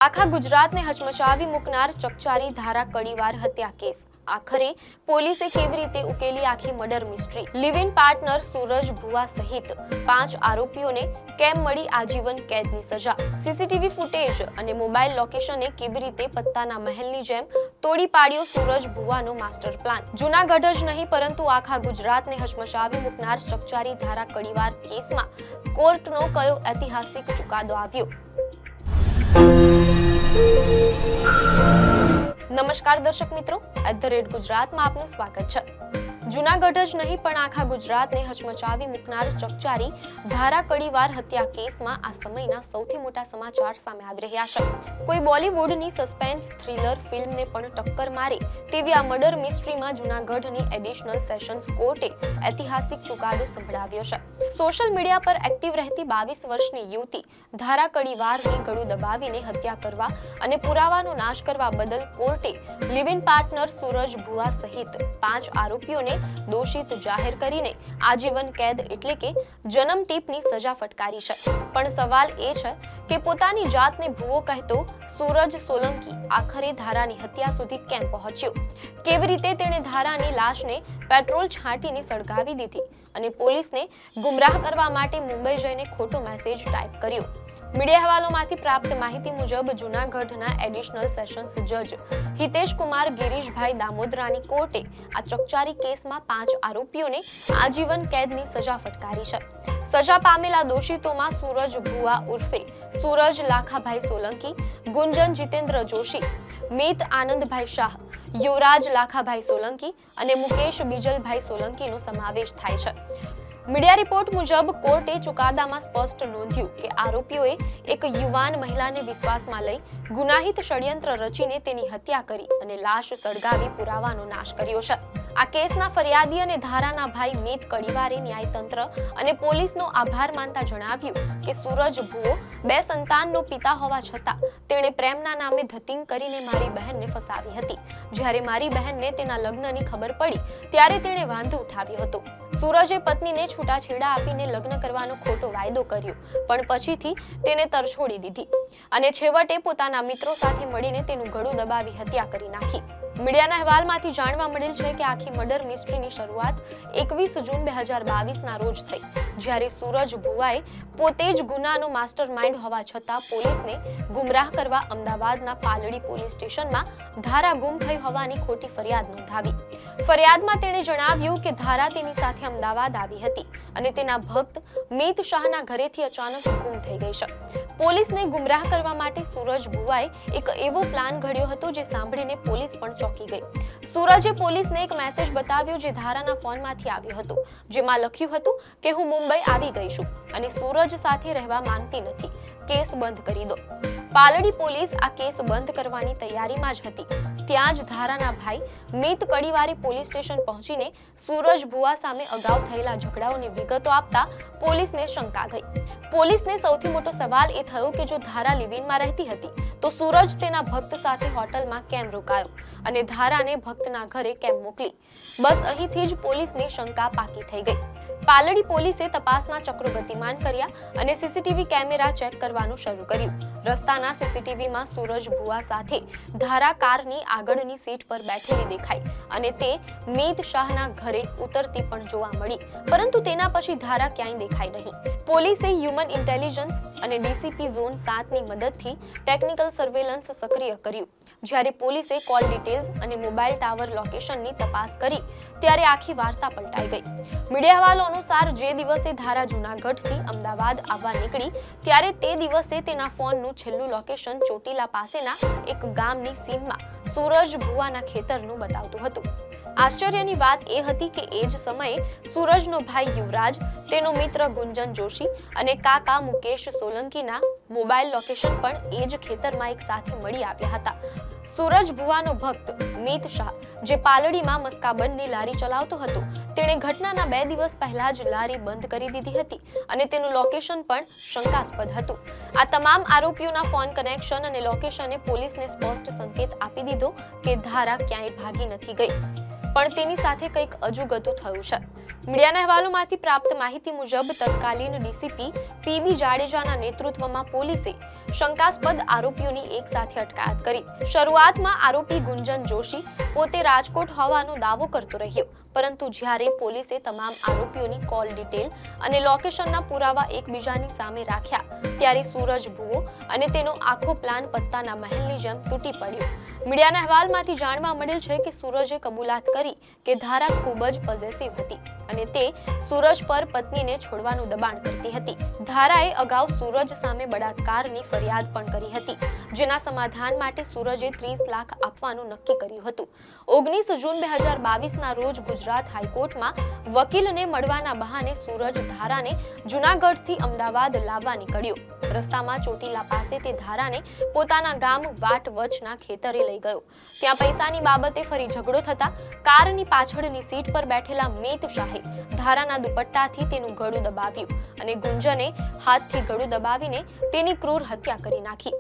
આખા ગુજરાતને હચમચાવી મૂકનાર ચકચારી ધારા કડીવાર હત્યા કેસ આખરે પોલીસે કેવી રીતે ઉકેલી આખી murder mystery? Live in partner Suraj Bhuva સહિત 5 આરોપીઓને કેમ મળી આજીવન કેદની સજા? સીસીટીવી ફૂટેજ અને મોબાઈલ લોકેશને કેવી રીતે પત્તાના મહેલની જેમ તોડી પાડ્યો સૂરજ ભુવાનો માસ્ટર પ્લાન? જૂનાગઢ જ નહીં પરંતુ આખા ગુજરાતને હચમચાવી મૂકનાર ચકચારી ધારા કડીવાર કેસમાં કોર્ટનો કયો ઐતિહાસિક ચુકાદો આવ્યો? નમસ્કાર દર્શક મિત્રો, @ગુજરાતમાં આપનું સ્વાગત છે। જૂનાગઢ જ નહીં પણ આખા ગુજરાતને હચમચાવી મૂકનાર ચકચારી ધારા કડીવાર હત્યા કેસમાં આ સમયના સૌથી મોટા સમાચાર સામે આવી રહ્યા છે। કોઈ બોલિવૂડની સસ્પેન્સ થ્રિલર ફિલ્મને પણ ટક્કર મારે તેવી આ મર્ડર મિસ્ટ્રીમાં જૂનાગઢની એડિશનલ સેશન્સ કોર્ટે ઐતિહાસિક ચુકાદો સંભળાવ્યો છે। સોશિયલ મીડિયા પર એક્ટિવ રહેતી 22 વર્ષની યુવતી ધારા કડીવારની ગળું દબાવીને હત્યા કરવા અને પુરાવાનો નાશ કરવા બદલ કોર્ટે live in partner Suraj Bhuva સહિત 5 આરોપીઓને દોષિત જાહેર કરીને આજીવન કેદ એટલે કે જન્મ ટીપની સજા ફટકારી છે। પણ સવાલ એ છે કે પોતાની જાતને ભુવો કહેતો સૂરજ સોલંકી આખરે ધારાની હત્યા સુધી કેમ પહોંચ્યો? કેવી રીતે તેણે ધારાની લાશને પેટ્રોલ છાંટીને સળગાવી દીધી અને પોલીસને ગુમરાહ કરવા માટે મુંબઈ જઈને ખોટો મેસેજ ટાઈપ કર્યો? મીડિયા હવાલોમાંથી પ્રાપ્ત માહિતી મુજબ જૂનાગઢના એડિશનલ સેશન્સ જજ હિતેશ કુમાર ગિરીશભાઈ દામોદરાની કોર્ટે આ ચકચારી કેસમાં 5 આરોપીઓને આજીવન કેદની સજા ફટકારી છે। સજા પામેલા દોષિતોમાં સૂરજ ભુવા ઉર્ફે સૂરજ લાખાભાઈ સોલંકી, ગુંજન જીતેન્દ્ર જોશી, મિત આનંદભાઈ શાહ, યુવરાજ લાખાભાઈ સોલંકી અને મુકેશ બીજલભાઈ સોલંકીનો સમાવેશ થાય છે। મીડિયા રિપોર્ટ મુજબ કોર્ટે ચુકાદામાં સ્પષ્ટ નોંધ્યું કે આરોપીઓએ એક યુવાન મહિલાને વિશ્વાસમાં લઈ ગુનાહિત ષડયંત્ર રચીને તેની હત્યા કરી અને લાશ સળગાવી પુરાવાનો નાશ કર્યો છે। આ કેસના ફરિયાદી અને ધારાના ભાઈ મિત કડીવારે ન્યાયતંત્ર અને પોલીસનો આભાર માનતા જણાવ્યું કે સૂરજ ભુવો 2 સંતાનનો પિતા હોવા છતાં તેણે પ્રેમના નામે ધતિંગ કરીને મારી બહેનને ફસાવી હતી। જ્યારે મારી બહેનને તેના લગ્નની ખબર પડી ત્યારે તેણે વાંધો ઉઠાવ્યો હતો। સૂરજે પત્નીને છૂટાછેડા આપીને લગ્ન કરવાનો ખોટો વાયદો કર્યો, પણ પછીથી તેને તરછોડી દીધી અને છેવટે પોતાના મિત્રો સાથે મળીને તેનું ગળું દબાવી હત્યા કરી નાખી। મીડિયાના અહેવાલમાંથી જાણવા મળેલ છે કે આખી મર્ડર મિસ્ટ્રીની શરૂઆત 21 જૂન 2022ના રોજ થઈ, જ્યારે સૂરજ ભુવાએ પોતે જ ગુનાનો માસ્ટરમાઇન્ડ હોવા છતાં પોલીસને ગુમરાહ કરવા અમદાવાદના પાલડી પોલીસ સ્ટેશનમાં ધારા ગુમ થઈ હોવાની ખોટી ફરિયાદ નોંધાવી। ફરિયાદમાં તેણે જણાવ્યું કે ધારા તેની સાથે અમદાવાદ આવી હતી અને તેના ભક્ત મિત શાહના ઘરેથી અચાનક ગુમ થઈ ગઈ છે। પોલીસને ગુમરાહ કરવા માટે સૂરજ ભુવાએ એક એવો પ્લાન ઘડ્યો હતો જે સાંભળીને પોલીસ પણ ચોંકી ગઈ। સૂરજે પોલીસને એક મેસેજ બતાવ્યો જે ધારાના ફોનમાંથી આવ્યો હતો, જેમાં લખ્યું હતું કે હું મુંબઈ આવી ગઈ છું અને સૂરજ સાથે રહેવા માંગતી નથી, કેસ બંધ કરી દો। પાલડી પોલીસ આ કેસ બંધ કરવાની તૈયારીમાં જ હતી। ત્યાં જ ધારાના ભાઈ મિત કડીવારે પોલીસ સ્ટેશન પહોંચીને સૂરજ ભુવા સામે અગાઉ થયેલા ઝઘડાઓની વિગતો આપતા પોલીસને શંકા ગઈ। પોલીસને સૌથી મોટો સવાલ એ થયો કે જો ધારા લિવિનમાં રહેતી હતી તો સૂરજ તેના ભક્ત સાથે હોટલમાં કેમ રોકાયો અને ધારાને ભક્તના ઘરે કેમ મોકલી? બસ અહીંથી જ પોલીસની શંકા પાકી થઈ ગઈ। પાલડી પોલીસે તપાસના ચક્રો ગતિમાન કર્યા અને સીસીટીવી કેમેરા ચેક કરવાનું શરૂ કર્યું। રસ્તાના સીસીટીવીમાં સૂરજ ભુવા સાથે ધારા કારની આગળની સીટ પર બેઠેલી દેખાઈ અને તે મિત શાહના ઘરે ઉતરતી પણ જોવા મળી, પરંતુ તેના પછી ધારા ક્યાંય દેખાઈ નહીં। પોલીસે હ્યુમન ઇન્ટેલિજન્સ અને ડીસીપી ઝોન 7ની મદદથી ટેકનિકલ સર્વેલન્સ સક્રિય કર્યું। જ્યારે પોલીસે કોલ ડિટેલ્સ અને મોબાઈલ ટાવર લોકેશનની તપાસ કરી ત્યારે આખી વાર્તા પલટાઈ ગઈ। મીડિયા હવાલો અનુસાર જે દિવસે ધારા જૂનાગઢથી અમદાવાદ આવવા નીકળી ત્યારે તે દિવસે તેના ફોનનું છેલ્લું લોકેશન ચોટીલા પાસેના એક ગામની સીમમાં સૂરજ ભુવાના ખેતરનું બતાવતું હતું। આશ્ચર્યની વાત એ હતી કે એ જ સમયે સૂરજનો ભાઈ યુવરાજ, તેનો મિત્ર ગુંજન જોશી અને કાકા મુકેશ સોલંકીના મોબાઈલ લોકેશન પણ એ જ ખેતરમાં એક સાથે મળી આવ્યા હતા। સૂરજ ભુવાનો ભક્ત મિત શાહ, જે પાલડીમાં મસ્કાબનની લારી ચલાવતો હતો, તેણે ઘટનાના 2 દિવસ પહેલા જ લારી બંધ કરી દીધી હતી અને તેનું લોકેશન પણ શંકાસ્પદ હતું। આ તમામ આરોપીઓના ફોન કનેક્શન અને લોકેશને પોલીસને સ્પષ્ટ સંકેત આપી દીધો કે ધારા ક્યાંય ભાગી નથી ગઈ, પણ તેની સાથે કંઈક અજુગતું થયું છે। મીડિયાના અહેવાલોમાંથી પ્રાપ્ત માહિતી મુજબ તત્કાલીન ડીસીપી પીબી જાડેજાના નેતૃત્વમાં પોલીસે શંકાસ્પદ આરોપીઓની એક સાથે અટકાયત કરી. શરૂઆતમાં આરોપી ગુંજન જોશી પોતે રાજકોટ હોવાનો દાવો કરતો રહ્યો, પરંતુ જ્યારે પોલીસે તમામ આરોપીઓની કોલ ડિટેલ અને લોકેશનના પુરાવા એકબીજાની સામે રાખ્યા, ત્યારે સૂરજ ભુવો અને તેનો આખો પ્લાન પત્તાના મહેલની જેમ તૂટી પડ્યો. મીડિયાના અહેવાલમાંથી જાણવા મળેલ છે કે સૂરજે કબૂલાત કરી કે ધારા ખૂબ જ પોઝેસિવ હતી અને તે સૂરજ પર પત્નીને છોડવાનું દબાણ કરતી હતી. ધારાએ અગાઉ સૂરજ સામે બળાત્કારની ફરિયાદ પણ કરી હતી, જેના સમાધાન માટે સૂરજે 30 લાખ આપવાનું નક્કી કર્યું હતું. 19 જૂન 2022ના રોજ ગુજરાત હાઈકોર્ટમાં વકીલને મળવાના બહાને સૂરજ ધારાને જૂનાગઢથી અમદાવાદ લાવવા નીકળ્યો. રસ્તામાં ચોટીલા પાસે તે ધારાને પોતાના ગામ વાટવચના ખેતરે લઈ ગયો. ત્યાં પૈસાની બાબતે ફરી ઝઘડો થતા કારની પાછળની સીટ પર બેઠેલા મિત શાહે ધારાના દુપટ્ટાથી તેનું ગળું દબાવ્યું અને ગુંજને હાથથી ગળું દબાવીને તેની ક્રૂર હત્યા કરી નાખી.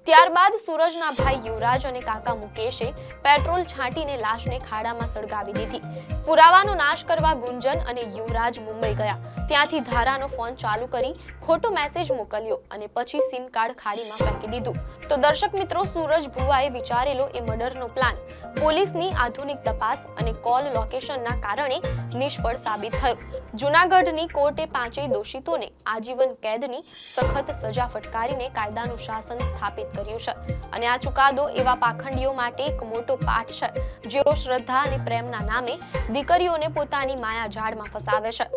ત્યારબાદ સૂરજના ભાઈ યુવરાજ અને કાકા મુકેશે પેટ્રોલ છાંટીને લાશને ખાડામાં સળગાવી દીધી. પુરાવાનો નાશ કરવા ગુંજન અને યુવરાજ મુંબઈ ગયા. ત્યાંથી ધારાનો ફોન ચાલુ કરી ખોટો મેસેજ મોકલ્યો અને પછી સિમ કાર્ડ ખાડીમાં ફેંકી દીધું. તો દર્શક મિત્રો, સૂરજ ભુવાએ વિચારેલો એ મર્ડરનો પ્લાન પોલીસની આધુનિક તપાસ અને કોલ લોકેશનના કારણે નિષ્ફળ સાબિત થયો. જૂનાગઢની કોર્ટે પાંચેય દોષિતોને આજીવન કેદની સખત સજા ફટકારીને કાયદાનું શાસન સ્થાપિત કર્યું છે અને આ ચુકાદો એવા પાખંડીઓ માટે એક મોટો પાઠ છે, જેઓ શ્રદ્ધા અને પ્રેમના નામે દીકરીઓને પોતાની માયા જાળમાં ફસાવે છે.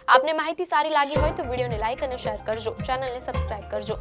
આપને માહિતી સારી લાગી હોય તો વિડીયોને લાઈક અને શેર કરજો, ચેનલને સબસ્ક્રાઇબ કરજો.